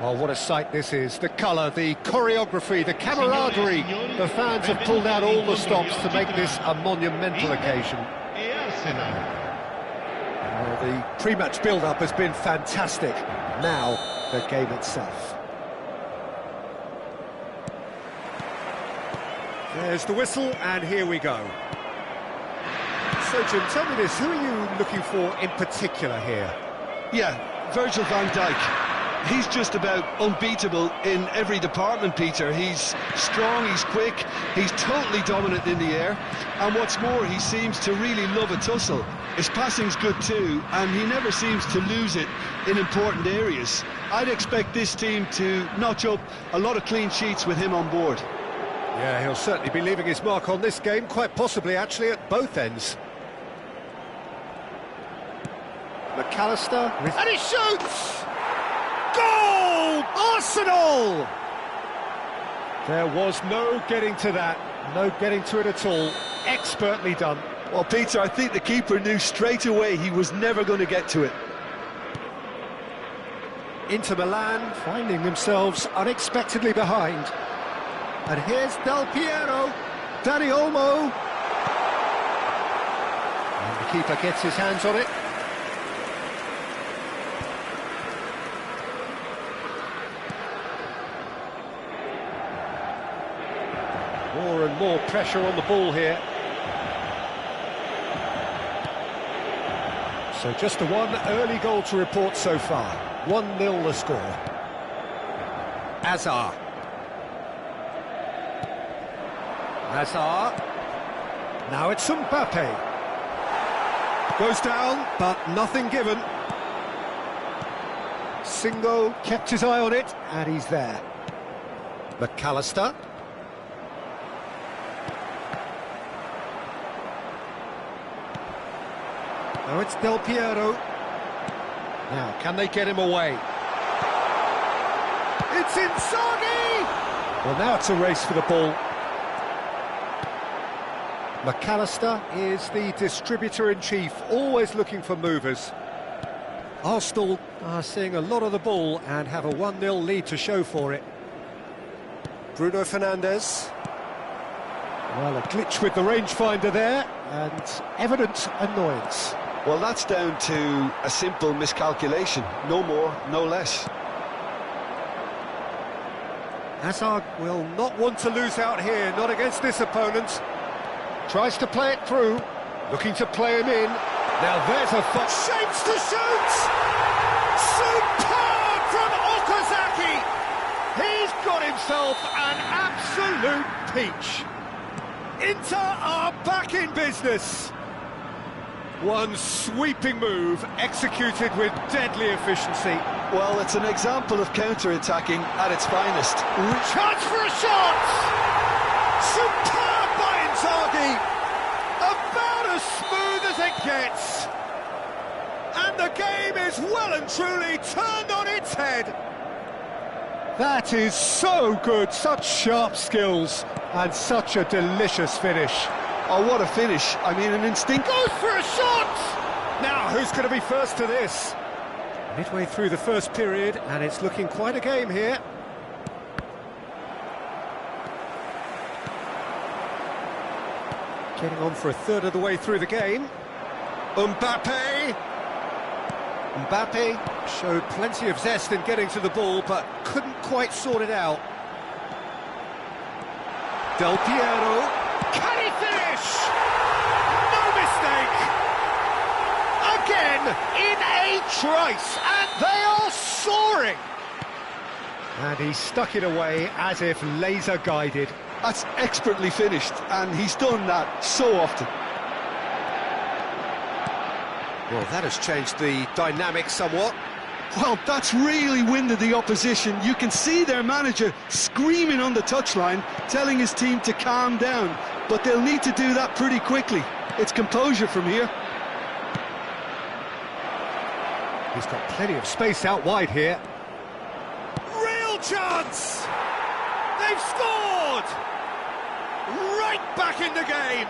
Well, what a sight this is. The colour, the choreography, the camaraderie. The fans have pulled out all the stops to make this a monumental occasion. Well, the pre-match build-up has been fantastic. Now, the game itself. There's the whistle, and here we go. So, Jim, tell me this, who are you looking for in particular here? Yeah, Virgil van Dijk. He's just about unbeatable in every department, Peter. He's strong, he's quick, he's totally dominant in the air, and what's more, he seems to really love a tussle. His passing's good too, and he never seems to lose it in important areas. I'd expect this team to notch up a lot of clean sheets with him on board. Yeah, he'll certainly be leaving his mark on this game, quite possibly actually at both ends. McAllister, and he shoots! Goal! Arsenal! There was no getting to that, no getting to it at all. Expertly done. Well, Peter, I think the keeper knew straight away he was never going to get to it. Inter Milan finding themselves unexpectedly behind. And here's Del Piero, Dani Olmo. And the keeper gets his hands on it. More and more pressure on the ball here. So just the one early goal to report so far. 1-0 the score. Hazard. Now it's Mbappe. Goes down, but nothing given. Singo kept his eye on it, and he's there. McAllister. Now it's Del Piero. Now, can they get him away? It's Inzaghi! Well, now it's a race for the ball. McAllister is the distributor-in-chief, always looking for movers. Arsenal are seeing a lot of the ball and have a 1-0 lead to show for it. Bruno Fernandes. Well, a glitch with the rangefinder there, and evident annoyance. Well, that's down to a simple miscalculation. No more, no less. Hazard will not want to lose out here, not against this opponent. Tries to play it through, looking to play him in. Now there's a shapes to shoot! Superb from Okazaki! He's got himself an absolute peach. Inter are back in business. One sweeping move, executed with deadly efficiency. Well, it's an example of counter-attacking at its finest. Chance for a shot! Superb by Inzaghi! About as smooth as it gets. And the game is well and truly turned on its head. That is so good, such sharp skills, and such a delicious finish. Oh, what a finish. I mean, an instinct. Goes for a shot! Now, who's going to be first to this? Midway through the first period, and it's looking quite a game here. Getting on for a third of the way through the game. Mbappe! Mbappe showed plenty of zest in getting to the ball, but couldn't quite sort it out. Del Piero. Can he finish? No mistake! Again, in a trice, and they are soaring! And he stuck it away as if laser-guided. That's expertly finished, and he's done that so often. Well, that has changed the dynamic somewhat. Well, that's really winded the opposition. You can see their manager screaming on the touchline, telling his team to calm down, but they'll need to do that pretty quickly. It's composure from here. He's got plenty of space out wide here. Real chance! They've scored! Right back in the game!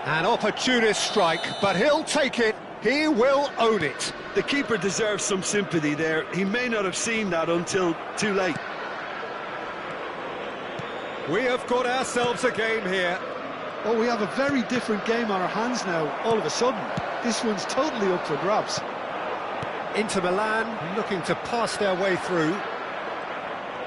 An opportunist strike, but he'll take it. He will own it. The keeper deserves some sympathy there. He may not have seen that until too late. We have got ourselves a game here. Oh, we have a very different game on our hands now, all of a sudden. This one's totally up for grabs. Inter Milan looking to pass their way through.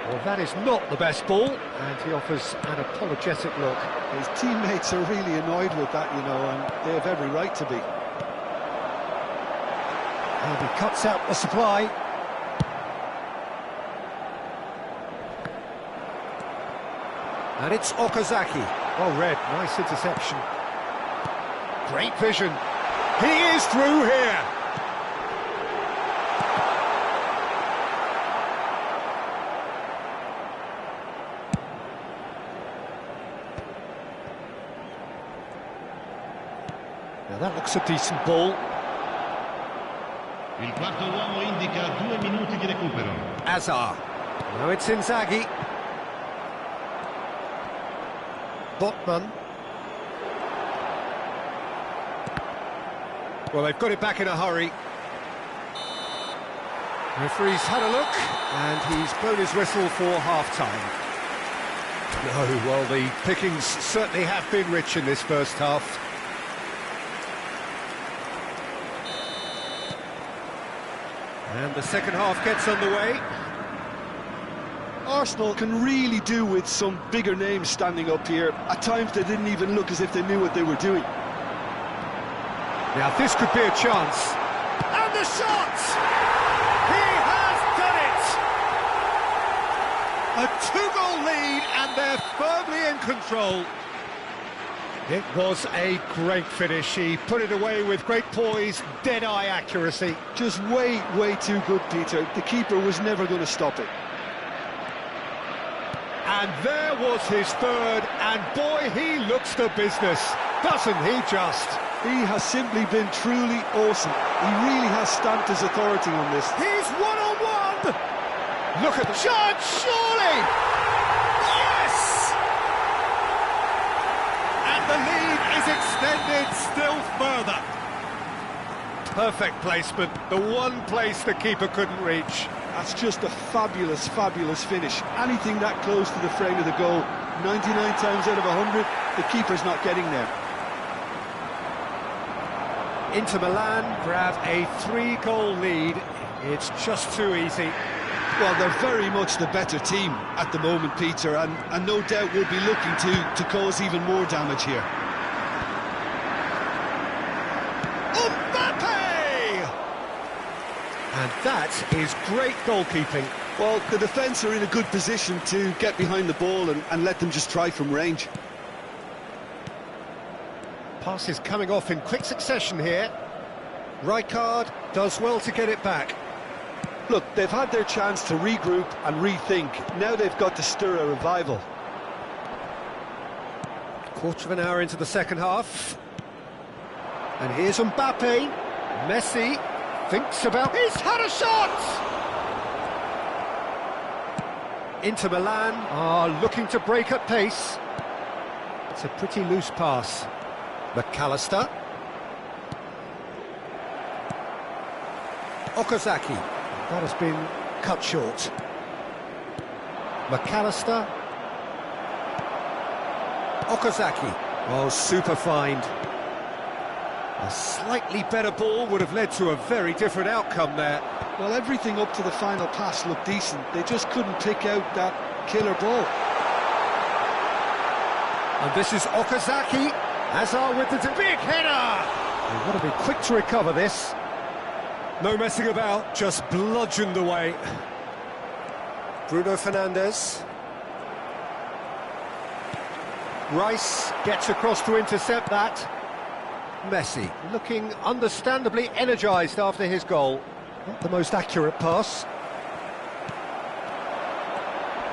Well, that is not the best ball, and he offers an apologetic look. His teammates are really annoyed with that, you know, and they have every right to be. And he cuts out the supply. And it's Okazaki. Well read, nice interception. Great vision. He is through here. Now that looks a decent ball. Il quarto uomo indica 2 minuti di recupero. Azar. Now it's Inzaghi. Botman. Well, they've got it back in a hurry. Referee's had a look, and he's blown his whistle for half-time. No, well, the pickings certainly have been rich in this first half. And the second half gets underway. Arsenal can really do with some bigger names standing up here. At times they didn't even look as if they knew what they were doing. Now this could be a chance. And the shot! He has done it! A 2-goal lead, and they're firmly in control. It was a great finish. He put it away with great poise, dead-eye accuracy. Just way too good, Peter. The keeper was never going to stop it. And there was his third, and boy, he looks the business, doesn't he just? He has simply been truly awesome. He really has stamped his authority on this. He's one-on-one! Look at the shot, surely! Yes! And the lead is extended still further. Perfect placement, the one place the keeper couldn't reach. That's just a fabulous finish. Anything that close to the frame of the goal, 99 times out of 100, the keeper's not getting there. Inter Milan grab a 3-goal lead. It's just too easy. Well, they're very much the better team at the moment, Peter, and no doubt will be looking to cause even more damage here. And that is great goalkeeping. Well, the defence are in a good position to get behind the ball and let them just try from range. Passes coming off in quick succession here. Rijkaard does well to get it back. Look, they've had their chance to regroup and rethink. Now they've got to stir a revival. Quarter of an hour into the second half. And here's Mbappe. Messi thinks about... He's had a shot! Inter Milan are looking to break at pace. It's a pretty loose pass. McAllister. Okazaki. That has been cut short. McAllister. Okazaki. Oh, super find. A slightly better ball would have led to a very different outcome there. Well, everything up to the final pass looked decent. They just couldn't pick out that killer ball. And this is Okazaki. Azar with the big header. They've got to be quick to recover this. No messing about, just bludgeoned away. Bruno Fernandes. Rice gets across to intercept that. Messi looking understandably energised after his goal. Not the most accurate pass.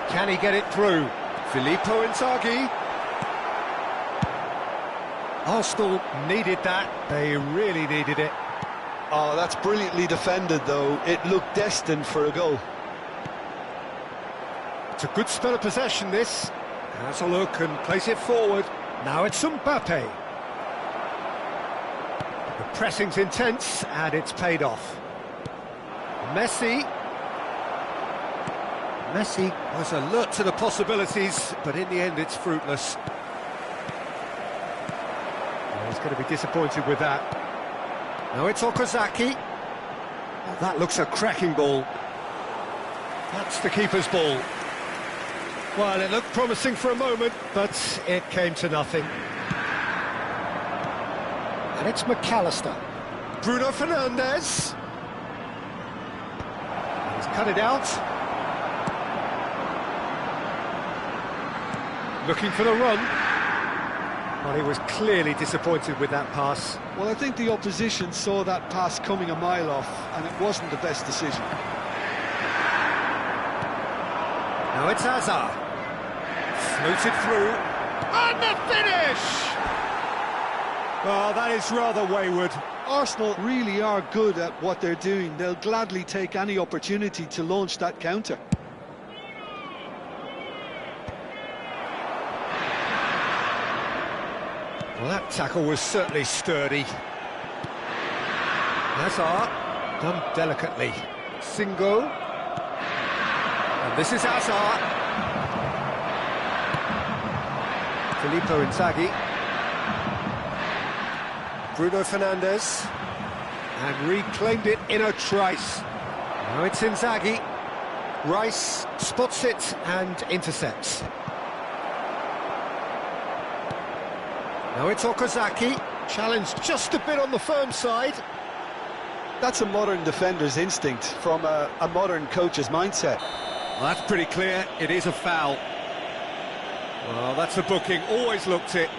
Can he get it through? Filippo Inzaghi. Arsenal needed that. They really needed it. Oh, that's brilliantly defended, though. It looked destined for a goal. It's a good spell of possession, this. Has a look and plays it forward. Now it's Mbappe. The Pressing's intense, and it's paid off. Messi was alert to the possibilities, but in the end it's fruitless. Oh, he's going to be disappointed with that. Now it's Okazaki. Oh, that looks a cracking ball. That's the keeper's ball. Well, it looked promising for a moment, but it came to nothing. And it's McAllister. Bruno Fernandes. He's cut it out. Looking for the run. Well, he was clearly disappointed with that pass. Well, I think the opposition saw that pass coming a mile off, and it wasn't the best decision. Now it's Hazard. Floated through. And the finish! Oh, that is rather wayward. Arsenal really are good at what they're doing. They'll gladly take any opportunity to launch that counter. Well, that tackle was certainly sturdy. Hazard, done delicately. Singo. And this is Hazard. Filippo Inzaghi. Bruno Fernandes. And reclaimed it in a trice. Now it's Inzaghi. Rice spots it and intercepts. Now it's Okazaki, challenged just a bit on the firm side. That's a modern defender's instinct from a modern coach's mindset. Well, that's pretty clear, it is a foul. Well, that's a booking, always looked it.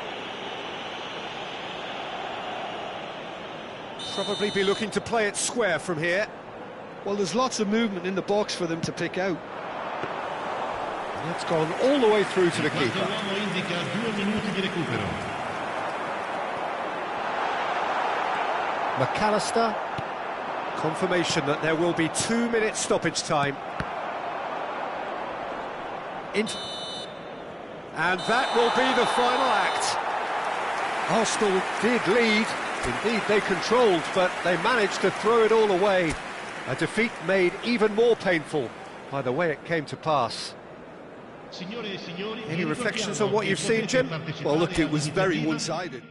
Probably be looking to play it square from here. Well, there's lots of movement in the box for them to pick out. And that's gone all the way through to the keeper. McAllister, confirmation that there will be 2 minutes stoppage time. And that will be the final act. Arsenal did lead, indeed they controlled, but they managed to throw it all away. A defeat made even more painful by the way it came to pass. Any reflections on what you've seen, Jim? Well, look, it was very one-sided.